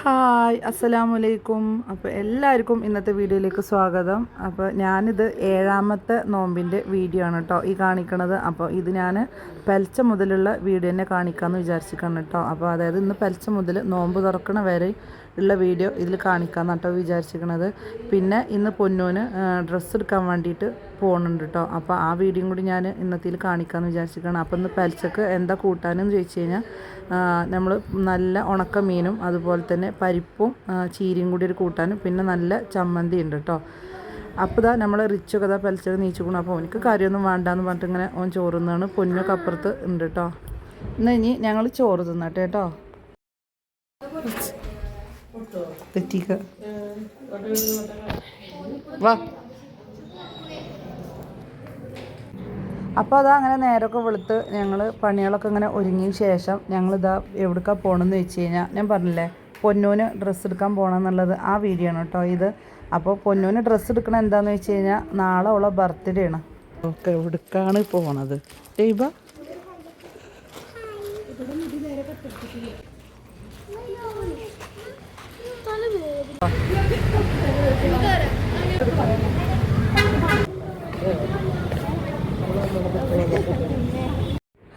Hi അസ്സലാമലൈക്കും. അപ്പോൾ എല്ലാവർക്കും ഇന്നത്തെ വീഡിയോയിലേക്ക് സ്വാഗതം. അപ്പോൾ ഞാനിത് 7ാമത്തെ നോമ്പിൻ്റെ വീഡിയോ ആണ് കേട്ടോ ഈ കാണിക്കണത്. അപ്പോൾ ഇത് ഞാൻ പെൽച്ച മുതലുള്ള വീഡിയോ തന്നെ കാണിക്കാമെന്ന് വിചാരിച്ചിരിക്കണം കേട്ടോ. അപ്പോൾ അതായത് ഇന്ന് പെൽച്ച മുതൽ നോമ്പ് തുറക്കണ വരെ ഉള്ള വീഡിയോ ഇതിൽ കാണിക്കാമെന്ന് കേട്ടോ വിചാരിച്ചിരിക്കണത്. പിന്നെ ഇന്ന് പൊന്നൂന് ഡ്രസ്സ് എടുക്കാൻ വേണ്ടിയിട്ട് പോകുന്നുണ്ട് കേട്ടോ. അപ്പോൾ ആ വീഡിയോയും കൂടി ഞാൻ ഇന്നത്തിൽ കാണിക്കാമെന്ന് വിചാരിച്ചിരിക്കണം. അപ്പോൾ ഇന്ന് പെൽച്ചക്ക് എന്താ കൂട്ടാനെന്ന് ചോദിച്ചു കഴിഞ്ഞാൽ നമ്മൾ നല്ല ഉണക്ക മീനും അതുപോലെ തന്നെ പരിപ്പും ചീരയും കൂടി ഒരു കൂട്ടാനും പിന്നെ നല്ല ചമ്മന്തി ഉണ്ട് കേട്ടോ. അപ്പോൾ ഇതാ നമ്മൾ റിച്ച് കഥ പെൽച്ചൊക്കെ നീച്ചുക്കണം. അപ്പോൾ എനിക്ക് കാര്യമൊന്നും വേണ്ടാന്ന് പറഞ്ഞിട്ട് ഇങ്ങനെ ഓൻ ചോറ് തിന്നാണ്. പൊന്നൊക്കെ അപ്പുറത്ത് ഉണ്ട് കേട്ടോ. എന്നാൽ ഇനി ഞങ്ങൾ ചോറ് തിന്നട്ടെ കേട്ടോ. തെറ്റിക്ക വാ. അപ്പോൾ അതാ അങ്ങനെ നേരമൊക്കെ വെളുത്ത് ഞങ്ങൾ പണികളൊക്കെ ഇങ്ങനെ ഒരുങ്ങിയ ശേഷം ഞങ്ങളിതാ എവിടേക്കാണ് പോകണമെന്ന് വെച്ച് കഴിഞ്ഞാൽ ഞാൻ പറഞ്ഞില്ലേ പൊന്നൂന് ഡ്രസ്സ് എടുക്കാൻ പോകണം എന്നുള്ളത് ആ വീഡിയോ ആണ് കേട്ടോ ഇത്. അപ്പോൾ പൊന്നൂന് ഡ്രസ്സ് എടുക്കണം എന്താണെന്ന് വെച്ച് കഴിഞ്ഞാൽ നാളെ ഉള്ള ബർത്ത്ഡേ ആണ്. ഓക്കെ എവിടേക്കാണ് പോകണത് ദൈവ?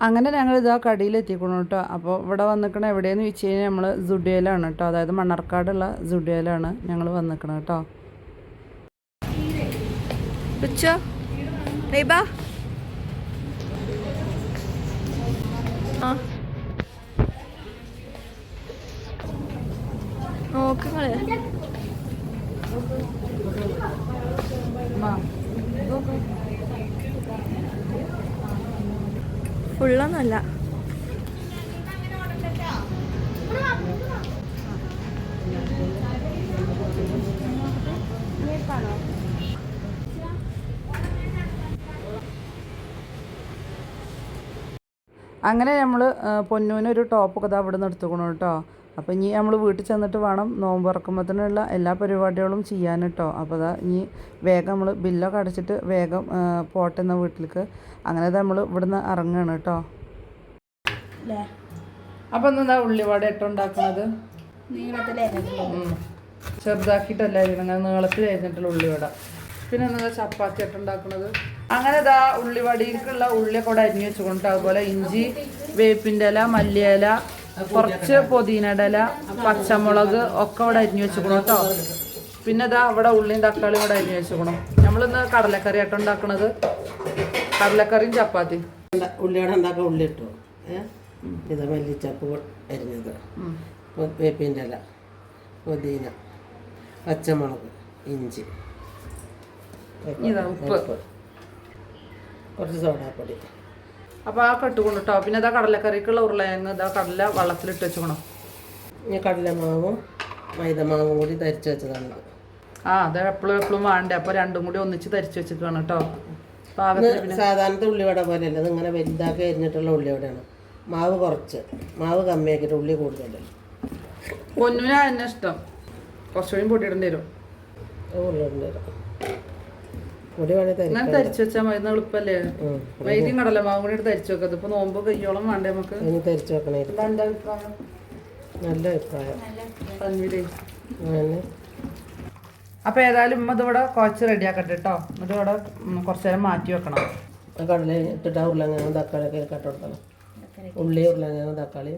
അങ്ങനെ ഞങ്ങൾ ഇതാ കടയിലെത്തിക്കണം കേട്ടോ. അപ്പോൾ ഇവിടെ വന്നിക്കണം എവിടെയെന്ന് വെച്ച് കഴിഞ്ഞാൽ നമ്മൾ സുഡിയയിലാണ് കേട്ടോ. അതായത് മണ്ണാർക്കാടുള്ള സുഡിയയിലാണ് ഞങ്ങൾ വന്നിക്കണം കേട്ടോ. ഫുള്ളൊന്നുമല്ല. അങ്ങനെ നമ്മൾ പൊന്നൂനൊരു ടോപ്പൊക്കെ ഇതാ ഇവിടെ നിന്ന് എടുത്തുക്കണം കേട്ടോ. അപ്പോൾ ഇനി നമ്മൾ വീട്ടിൽ ചെന്നിട്ട് വേണം നോമ്പ് തുറക്കുമ്പോഴത്തേനുള്ള എല്ലാ പരിപാടികളും ചെയ്യാൻ കേട്ടോ. അപ്പോൾ അതാ ഇനി വേഗം നമ്മൾ ബില്ലൊക്കെ അടച്ചിട്ട് വേഗം പോട്ടെ എന്ന വീട്ടിലേക്ക്. അങ്ങനെ നമ്മൾ ഇവിടുന്ന് ഇറങ്ങുകയാണ് കേട്ടോ. അപ്പോൾ എന്താ ഉള്ളിവട ഉണ്ടാക്കുന്നത് ചെറുതാക്കിയിട്ടല്ല അങ്ങനെ നീളത്തിൽ അരിഞ്ഞിട്ടുള്ള ഉള്ളിവട. പിന്നെ എന്താ ചപ്പാത്തി ഉണ്ടാക്കുന്നത്. അങ്ങനെ ഇതാ ഉള്ളിവടിയിലേക്കുള്ള ഉള്ളിയൊക്കെ ഇവിടെ അരിഞ്ഞു വെച്ചുകൊണ്ട് അതുപോലെ ഇഞ്ചി വേപ്പിൻ്റെ ഇല മല്ലിയില കുറച്ച് പൊതിനയുടെ ഇല പച്ചമുളക് ഒക്കെ ഇവിടെ അരിഞ്ഞു വെച്ചുക്കണം കേട്ടോ. പിന്നെ ഇതാ ഇവിടെ ഉള്ളിയും തക്കാളിയും ഇവിടെ അരിഞ്ഞു വെച്ചുക്കണം. നമ്മളിന്ന് കടലക്കറി ഉണ്ടാക്കണത്. കടലക്കറിയും ചപ്പാത്തി. ഉള്ളിയോടെ ഉണ്ടാക്കാൻ ഉള്ളി ഇട്ടു. ഇത് മല്ലിച്ചപ്പ് അരിഞ്ഞത്, വേപ്പിൻ്റെ ഇല, പൊതിന, പച്ചമുളക്, ഇഞ്ചി, ഉപ്പ്, കുറച്ച് സോഡാപ്പൊടി. അപ്പോൾ ആ കെട്ടുകൊണ്ട് കേട്ടോ. പിന്നെ ഇതാ കടലക്കറിക്കുള്ള ഉരുളയങ്ങ് ഇതാ കടല വെള്ളത്തിലിട്ട് വെച്ചോണം. ഇനി കടലമാവും മൈദമാവും കൂടി തരിച്ച് വെച്ചതാണിത്. അത് എപ്പോഴും വേണ്ടേ. അപ്പോൾ രണ്ടും കൂടി ഒന്നിച്ച് തരിച്ച് വെച്ചിട്ടാണ് കേട്ടോ. സാധാരണത്തെ ഉള്ളിവട പോലെയല്ല, ഇത് ഇങ്ങനെ വലുതാക്കി അരിഞ്ഞിട്ടുള്ള ഉള്ളിവടയാണ്. മാവ് കുറച്ച്, മാവ് കമ്മിയാക്കിയിട്ട് ഉള്ളി കൂടുതലല്ല. പൊന്നൂന് തന്നെ ഇഷ്ടം. കുറച്ചുകൂടി പൊടി ഇടേണ്ടി വരും. ഉള്ളി ഇടേണ്ടി വരും. പൊടി വേണേൽ ഞാൻ തരിച്ചു വെച്ചാൽ മതി, എളുപ്പല്ലേ. വൈദ്യം കടലമാവും കൂടി തരിച്ചു വെക്കത്. ഇപ്പൊ നോമ്പ് കയ്യോളം വേണ്ടേ നമുക്ക്. ഇനി തരിച്ചു വെക്കണേ. എന്താ അഭിപ്രായം? നല്ല അഭിപ്രായം. അപ്പൊ ഏതായാലും ഉമ്മ ഇതിവിടെ കുഴച്ച് റെഡിയാക്കട്ടെ കേട്ടോ. എന്നിട്ട് ഇവിടെ കുറച്ചു നേരം മാറ്റി വെക്കണം. കടല ഇട്ടിട്ട് ഉരുളങ്ങനും തക്കാളിയൊക്കെ കട്ട് കൊടുക്കണം. ഉള്ളി ഉരുളങ്ങനും തക്കാളി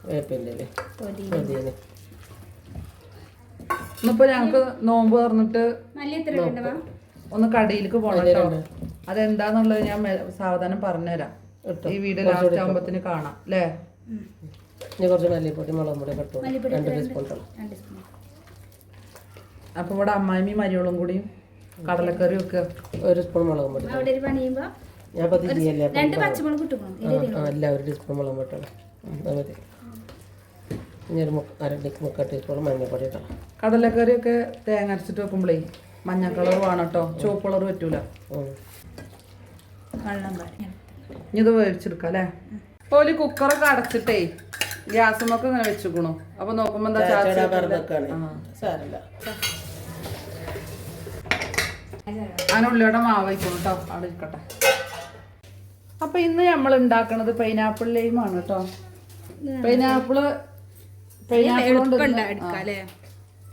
വേപ്പിൻ്റെ പൊതിന. ഇന്നിപ്പോ ഞങ്ങക്ക് നോമ്പ് തുറന്നിട്ട് ഒന്ന് കടയിലേക്ക് പോകണം കേട്ടോ. അതെന്താന്നുള്ളത് ഞാൻ സാവധാനം പറഞ്ഞുതരാം. ഈ വീഡിയോ ലാസ്റ്റ് ആകുമ്പത്തിന് കാണാം അല്ലേ. ഇനി കുറച്ച് മല്ലിപ്പൊടി മുളകും പൊടി കട്ടു 2 ടീസ്പൂൺ. അപ്പൊ ഇവിടെ അമ്മായിമ്മയും മരിയോളും കൂടി കടലക്കറി വെക്കുക. 1 സ്പൂൺ മുളകും പൊടി. ഞാൻ പതിയല്ലേ അല്ല 1 ടീസ്പൂൺ മുളകും പൊട്ടണം. അത് മതി. ഇനി ഒരു 1/2 ടീസ്പൂൺ മഞ്ഞൾപ്പൊടി ഇട്ടാം. കടലക്കറിയൊക്കെ തേങ്ങ അരച്ചിട്ട് വെക്കുമ്പോഴേ മഞ്ഞ കളർ വേണം കേട്ടോ. ചുവപ്പ് കളർ പറ്റൂല. ഇനി ഇത് വേവിച്ചെടുക്കാം അല്ലേ. ഓല് കുക്കറൊക്കെ അടച്ചിട്ടേ ഗ്യാസുമൊക്കെ ഇങ്ങനെ വെച്ചിക്കണു. അപ്പൊ നോക്കുമ്പോ എന്താ അങ്ങനെ ഉള്ളിയുടെ മാവ് വയ്ക്കണം കേട്ടോ. അവിടെ ഇരിക്കട്ടെ. അപ്പൊ ഇന്ന് നമ്മൾ ഉണ്ടാക്കണത് പൈനാപ്പിൾ ലൈമാണ് കേട്ടോ. പൈനാപ്പിള്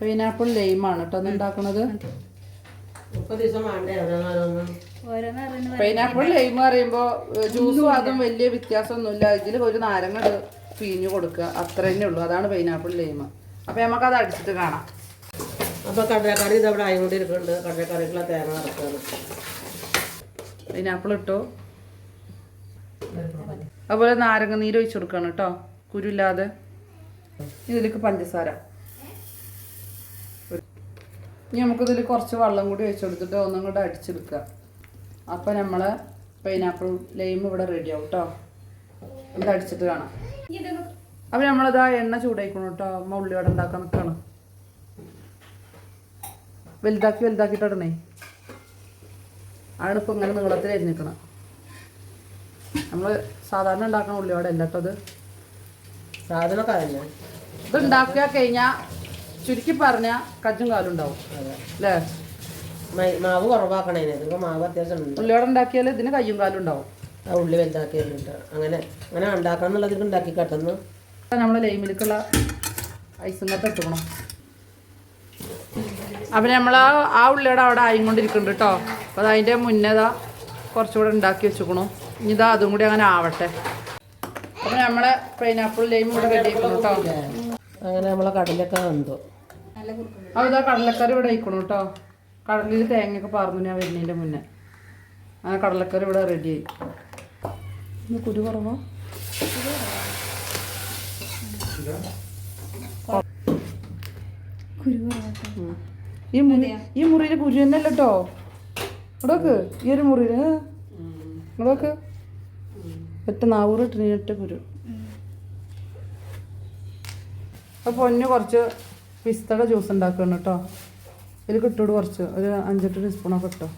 പൈനാപ്പിൾ ലൈമാണ് കേട്ടോ ഒന്ന് ഉണ്ടാക്കണത്. 30 ദിവസം വേണ്ടേ ഓരോന്നോരോന്നും? പൈനാപ്പിൾ ലൈം പറയുമ്പോ ജ്യൂസും അതും വലിയ വ്യത്യാസമൊന്നുമില്ല. ഇതിൽ ഒരു നാരങ്ങ പിഴിഞ്ഞു കൊടുക്കുക, അത്ര തന്നെ ഉള്ളൂ. അതാണ് പൈനാപ്പിൾ ലൈം. അപ്പൊ നമുക്കത് അടിച്ചിട്ട് കാണാം. അപ്പൊ കടലക്കറി ഇതവിടെ ആയിക്കൊണ്ടിരിക്കുന്നുണ്ട്. കടലക്കറിക്കുള്ള തേങ്ങ നടക്കുകയാണ്. പൈനാപ്പിൾ ഇട്ടു. അതുപോലെ നാരങ്ങ നീര് ഒഴിച്ചു കൊടുക്കണം കേട്ടോ, കുരുല്ലാതെ. ഇതിലേക്ക് പഞ്ചസാര. ഇനി നമുക്കിതിൽ കുറച്ച് വെള്ളം കൂടി ഒഴിച്ചു കൊടുത്തിട്ട് ഒന്നും കൂടെ അടിച്ചെടുക്കുക. അപ്പം നമ്മളെ പൈനാപ്പിൾ ലൈം ഇവിടെ റെഡി ആവും കേട്ടോ. ഇത് അടിച്ചിട്ട് കാണാം. അപ്പം നമ്മളിതാ എണ്ണ ചൂടായിക്കണം കേട്ടോ. ഉള്ളിവട ഉണ്ടാക്കാൻ നിൽക്കണം. വലുതാക്കിയിട്ടിടണേ. ആണ് ഇപ്പം ഇങ്ങനെ നീളത്തിൽ അരിഞ്ഞിക്കണം. നമ്മൾ സാധാരണ ഉണ്ടാക്കുന്ന ഉള്ളിവട അല്ല കേട്ടോ ഇത്. സാധനമൊക്കെ അതന്നെ. ഇത് ഉണ്ടാക്കിയാൽ കഴിഞ്ഞാൽ ചുരുക്കി പറഞ്ഞാൽ കജ്ജും കാലും ഉണ്ടാവും അല്ലേ? മാവ് കുറവാക്കണേ. ഇതിപ്പോൾ മാവ് അത്യാവശ്യം ഉണ്ട്. ഉള്ളിവട ഉണ്ടാക്കിയാൽ ഇതിന് കയ്യും കാലും ഉണ്ടാവും. ആ ഉള്ളി വലുതാക്കിയിട്ട് അങ്ങനെ ഉണ്ടാക്കണം എന്നുള്ളത് ഉണ്ടാക്കി കട്ടുന്നു. നമ്മൾ ലൈമിലേക്കുള്ള ഐസും കട്ട ഇട്ടുക്കണം. അപ്പം നമ്മൾ ആ ഉള്ളിയുടെ അവിടെ ആയിക്കൊണ്ടിരിക്കുന്നുണ്ട് കേട്ടോ. അപ്പോൾ അതിൻ്റെ മുന്നേതാ കുറച്ചുകൂടെ ഉണ്ടാക്കി വെച്ചുക്കണു. ഇനി ഇതാ അതും കൂടി അങ്ങനെ ആവട്ടെ. അപ്പം നമ്മളെ പൈനാപ്പിൾ ലൈം ഇവിടെ റെഡി ആക്കണം കേട്ടോ. അങ്ങനെ നമ്മളെ കടലൊക്കെ വന്നു. അപ്പോൾ ഇതാ കടലക്കറി ഇവിടെ ആയിക്കണം കേട്ടോ. കടലിൽ തേങ്ങയൊക്കെ പറഞ്ഞു ഞാൻ വരുന്നതിൻ്റെ മുന്നേ. അങ്ങനെ കടലക്കറി ഇവിടെ റെഡിയായി. ഇന്ന് കുരു കുറവോ? ഈ മുറിയിൽ കുരു തന്നെ അല്ല കേട്ടോ. ഇവിടോക്ക് ഈ ഒരു മുറിയിൽ ഇവിടോക്ക് ഒറ്റ 400 ഇട്ടിട്ട് കുരു. അപ്പോൾ പൊന്നു കുറച്ച് പിസ്തയുടെ ജ്യൂസ് ഉണ്ടാക്കണം കേട്ടോ. ഇതിൽ കിട്ടോട് കുറച്ച് ഒരു 5-8 ടീസ്പൂണൊക്കെ ഇട്ടോ.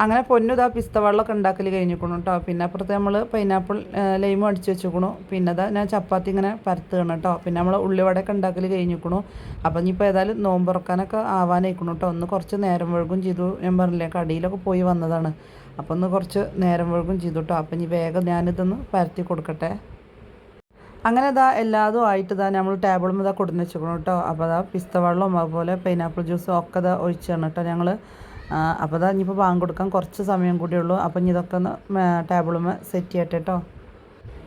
അങ്ങനെ പൊന്നു ഇതാ പിസ്ത വെള്ളമൊക്കെ ഉണ്ടാക്കൽ കഴിഞ്ഞിരിക്കണം കേട്ടോ. പിന്നെ അപ്പുറത്ത് നമ്മൾ പൈനാപ്പിൾ ലൈമും അടിച്ച് വെച്ചിരിക്കണു. പിന്നെ അതാ ഞാൻ ചപ്പാത്തി ഇങ്ങനെ പരത്തുകയാണ് കേട്ടോ. പിന്നെ നമ്മൾ ഉള്ളിവടയൊക്കെ ഉണ്ടാക്കൽ കഴിഞ്ഞിരിക്കണു. അപ്പം ഇനിയിപ്പോൾ ഏതായാലും നോമ്പ് തുറക്കാനൊക്കെ ആവാനായിക്കണം കേട്ടോ. ഒന്ന് കുറച്ച് നേരം വഴുകും ചെയ്തു. ഞാൻ പറഞ്ഞില്ലേ കടയിലൊക്കെ പോയി വന്നതാണ്. അപ്പം ഒന്ന് കുറച്ച് നേരം വഴുകും ചെയ്തു കേട്ടോ. അപ്പം ഇനി വേഗം ഞാനിതൊന്ന് പരത്തി കൊടുക്കട്ടെ. അങ്ങനെ ഇതാ എല്ലാതും ആയിട്ട് ഇതാ നമ്മൾ ടേബിളും ഇതാ കൊടുന്ന് വെച്ചിരിക്കണം കേട്ടോ. അപ്പോൾ അതാ പിസ്ത വെള്ളവും അതുപോലെ പൈനാപ്പിൾ ജ്യൂസും ഒക്കെ ഇതാ ഒഴിച്ചാണ് കേട്ടോ ഞങ്ങൾ. അപ്പോൾ അതാ ഇനിയിപ്പോൾ ബാങ്ക് കൊടുക്കാൻ കുറച്ച് സമയം കൂടിയേ ഉള്ളൂ. അപ്പം ഇനി ഇതൊക്കെ ഒന്ന് ടേബിളും സെറ്റ് ചെയ്യട്ടെ കേട്ടോ.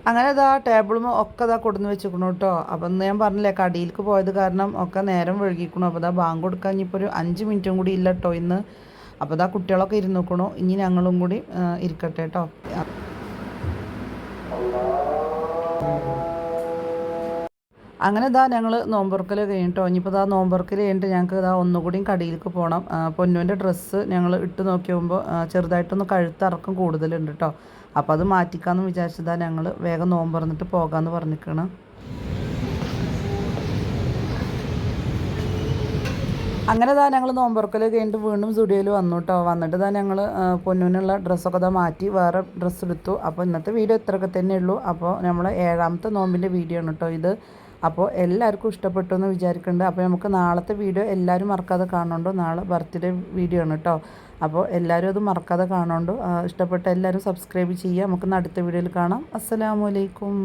അങ്ങനെ ഇതാ ടേബിളും ഒക്കെ ഇതാ കൊടുന്ന് വെച്ചിരിക്കണം കേട്ടോ. അപ്പം ഇന്ന് ഞാൻ പറഞ്ഞില്ലേ കടിയിലേക്ക് പോയത് കാരണം ഒക്കെ നേരം വഴുകിക്കണം. അപ്പോൾ ഇതാ ബാങ്ക് കൊടുക്കാൻ ഇനിയിപ്പോൾ ഒരു 5 മിനിറ്റും കൂടി ഇല്ല കേട്ടോ ഇന്ന്. അപ്പോൾ ഇതാ കുട്ടികളൊക്കെ ഇരുന്ന് നോക്കണു. ഇനി ഞങ്ങളും കൂടി ഇരിക്കട്ടെ കേട്ടോ. അങ്ങനെ ഇതാ ഞങ്ങൾ നോമ്പുറക്കൽ കഴിഞ്ഞിട്ടോ. ഇനിയിപ്പോൾ ഇതാ നോമ്പുറക്കൽ കഴിഞ്ഞിട്ട് ഞങ്ങൾക്ക് ഇതാ ഒന്നുകൂടിയും കടയിലേക്ക് പോകണം. പൊന്നുവിൻ്റെ ഡ്രസ്സ് ഞങ്ങൾ ഇട്ട് നോക്കി പോകുമ്പോൾ ചെറുതായിട്ടൊന്ന് കഴുത്തിറക്കം കൂടുതലുണ്ട് കേട്ടോ. അപ്പോൾ അത് മാറ്റിക്കാമെന്ന് വിചാരിച്ചതാ ഞങ്ങൾ വേഗം നോമ്പുറന്നിട്ട് പോകാമെന്ന് പറഞ്ഞിരിക്കണം. അങ്ങനെ ഇതാ ഞങ്ങൾ നോമ്പുറക്കൽ കഴിഞ്ഞിട്ട് വീണ്ടും സ്റ്റുഡിയോയിൽ വന്നു കേട്ടോ. വന്നിട്ട് ഇതാ ഞങ്ങൾ പൊന്നുവിനുള്ള ഡ്രസ്സൊക്കെ ഇതാ മാറ്റി വേറെ ഡ്രസ്സ് എടുത്തു. അപ്പോൾ ഇന്നത്തെ വീഡിയോ ഇത്രയൊക്കെ തന്നെ ഉള്ളൂ. അപ്പോൾ നമ്മൾ 7ാമത്തെ നോമ്പിൻ്റെ വീഡിയോ ആണ് കേട്ടോ ഇത്. അപ്പോൾ എല്ലാവർക്കും ഇഷ്ടപ്പെട്ടു എന്ന് വിചാരിക്കുന്നുണ്ട്. അപ്പോൾ നമുക്ക് നാളത്തെ വീഡിയോ എല്ലാവരും മറക്കാതെ കാണുന്നുണ്ടോ. നാളെ ബർത്ത്ഡേ വീഡിയോ ആണ് കേട്ടോ. അപ്പോൾ എല്ലാവരും അത് മറക്കാതെ കാണുന്നുണ്ടോ. ഇഷ്ടപ്പെട്ട എല്ലാവരും സബ്സ്ക്രൈബ് ചെയ്യുക. നമുക്ക് അടുത്ത വീഡിയോയിൽ കാണാം. അസ്സലാമു അലൈക്കും.